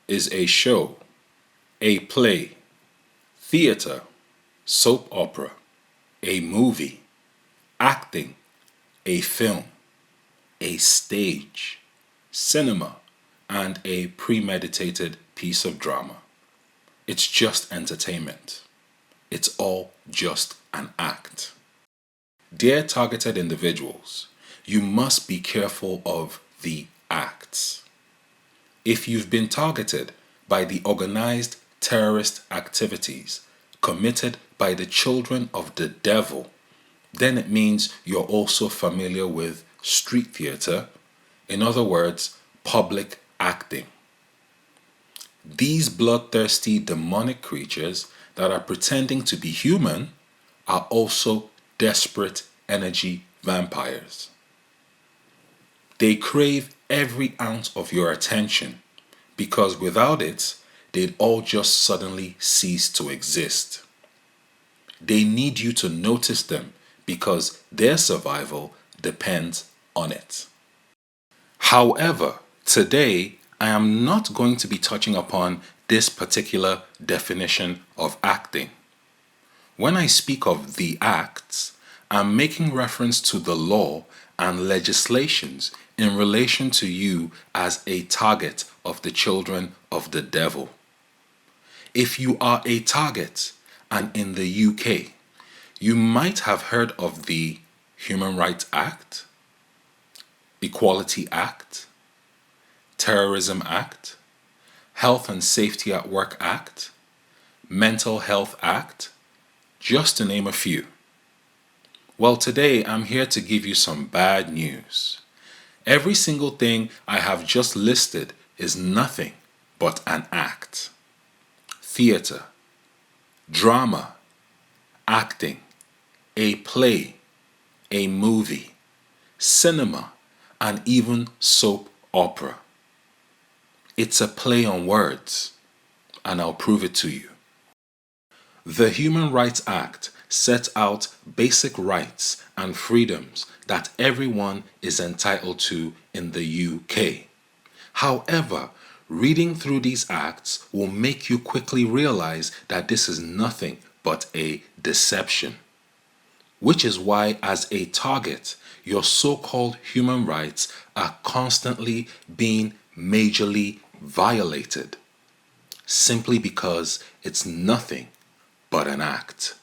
is a show, a play, theater, soap opera, a movie, acting, a film, a stage, cinema, and a premeditated piece of drama. It's just entertainment. It's all just an act. Dear targeted individuals, you must be careful of the acts. If you've been targeted by the organized terrorist activities committed by the children of the devil, then it means you're also familiar with street theater, in other words, public acting. These bloodthirsty demonic creatures that are pretending to be human are also desperate energy vampires. They crave every ounce of your attention because without it, they'd all just suddenly cease to exist. They need you to notice them because their survival depends on it. However, today I am not going to be touching upon this particular definition of acting. When I speak of the acts, I'm making reference to the law and legislations in relation to you as a target of the children of the devil. If you are a target, and in the UK, you might have heard of the Human Rights Act, Equality Act, Terrorism Act, Health and Safety at Work Act, Mental Health Act, just to name a few. Well, today I'm here to give you some bad news. Every single thing I have just listed is nothing but an act. Theater, drama, acting, a play, a movie, cinema, and even soap opera. It's a play on words, and I'll prove it to you. The Human Rights Act sets out basic rights and freedoms that everyone is entitled to in the UK. However, reading through these acts will make you quickly realize that this is nothing but a deception. Which is why, as a target, your so-called human rights are constantly being majorly violated, simply because it's nothing but an act.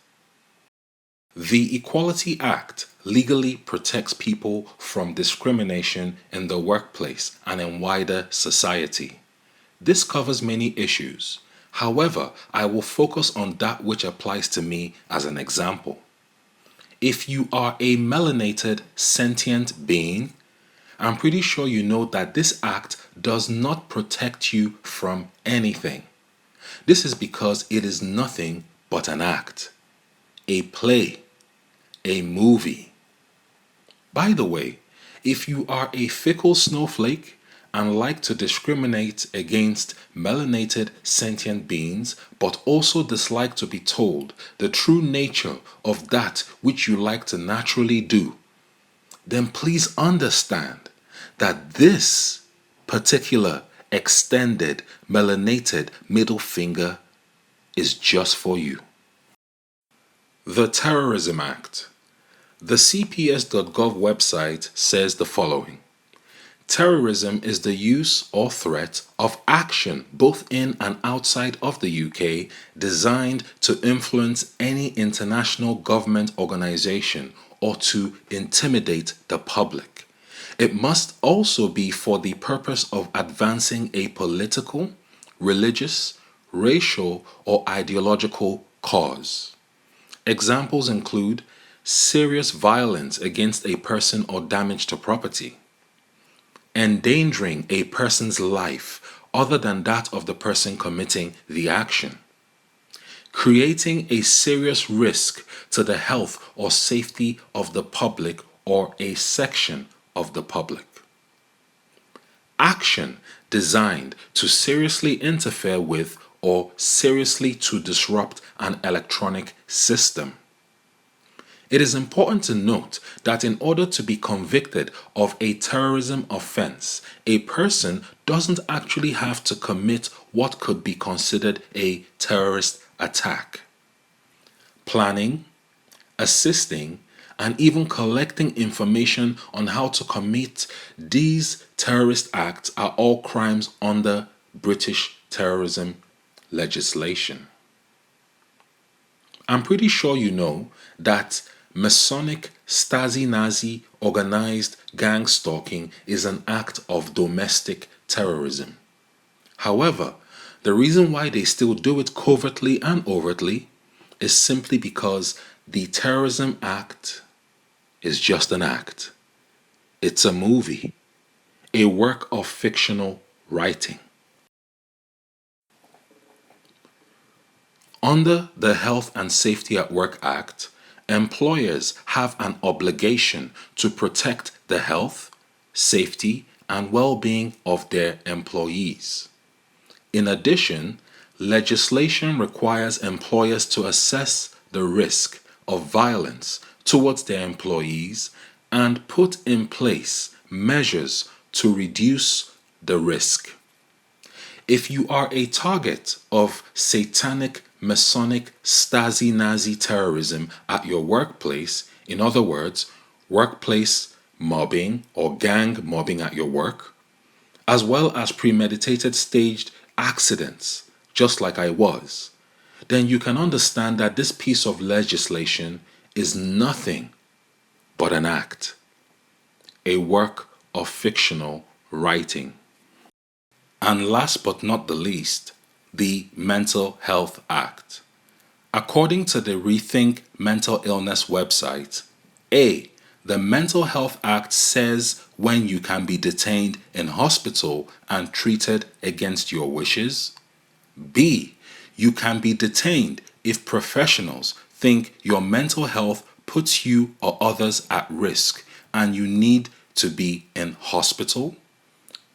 The Equality Act legally protects people from discrimination in the workplace and in wider society. This covers many issues. However, I will focus on that which applies to me as an example. If you are a melanated sentient being, I'm pretty sure you know that this act does not protect you from anything. This is because it is nothing but an act, a play, a movie. By the way, if you are a fickle snowflake and like to discriminate against melanated sentient beings, but also dislike to be told the true nature of that which you like to naturally do, then please understand that this particular extended melanated middle finger is just for you. The Terrorism Act. The CPS.gov website says the following. Terrorism is the use or threat of action both in and outside of the UK designed to influence any international government organization or to intimidate the public. It must also be for the purpose of advancing a political, religious, racial, or ideological cause. Examples include serious violence against a person or damage to property, endangering a person's life other than that of the person committing the action, creating a serious risk to the health or safety of the public or a section of the public. Action designed to seriously interfere with or seriously to disrupt an electronic system. It is important to note that in order to be convicted of a terrorism offense, a person doesn't actually have to commit what could be considered a terrorist attack. Planning, assisting, and even collecting information on how to commit these terrorist acts are all crimes under British terrorism legislation. I'm pretty sure you know that Masonic Stasi-Nazi organized gang stalking is an act of domestic terrorism. However, the reason why they still do it covertly and overtly is simply because the terrorism act is just an act. It's a movie, a work of fictional writing. Under the Health and Safety at Work Act, employers have an obligation to protect the health, safety, and well-being of their employees. In addition, legislation requires employers to assess the risk of violence towards their employees and put in place measures to reduce the risk. If you are a target of satanic, Masonic, Stasi-Nazi terrorism at your workplace, in other words, workplace mobbing or gang mobbing at your work, as well as premeditated staged accidents, just like I was, then you can understand that this piece of legislation is nothing but an act, a work of fictional writing. And last but not the least, the Mental Health Act. According to the Rethink Mental Illness website, A. The Mental Health Act says when you can be detained in hospital and treated against your wishes. B. You can be detained if professionals think your mental health puts you or others at risk and you need to be in hospital.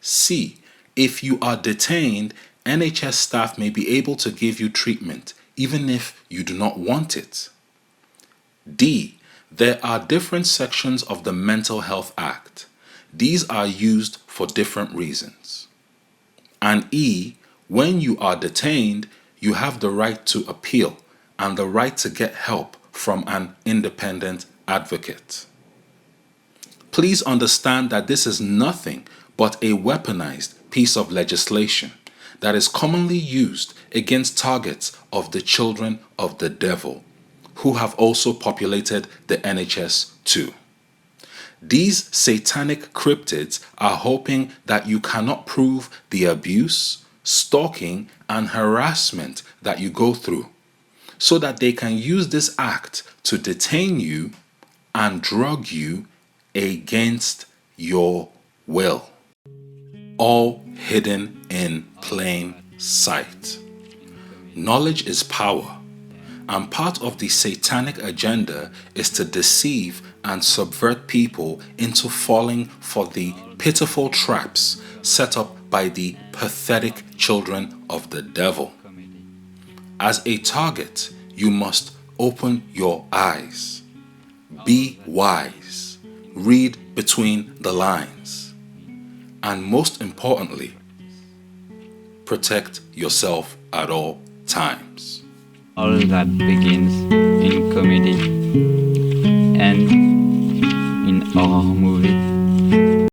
C. If you are detained, NHS staff may be able to give you treatment even if you do not want it. D. There are different sections of the Mental Health Act. These are used for different reasons. And E. When you are detained, you have the right to appeal and the right to get help from an independent advocate. Please understand that this is nothing but a weaponized piece of legislation that is commonly used against targets of the children of the devil, who have also populated the NHS too. These satanic cryptids are hoping that you cannot prove the abuse, stalking, and harassment that you go through, so that they can use this act to detain you and drug you against your will. All hidden in plain sight. Knowledge is power, and part of the satanic agenda is to deceive and subvert people into falling for the pitiful traps set up by the pathetic children of the devil. As a target, you must open your eyes, be wise, read between the lines, and most importantly, protect yourself at all times. All that begins in comedy and in horror movie.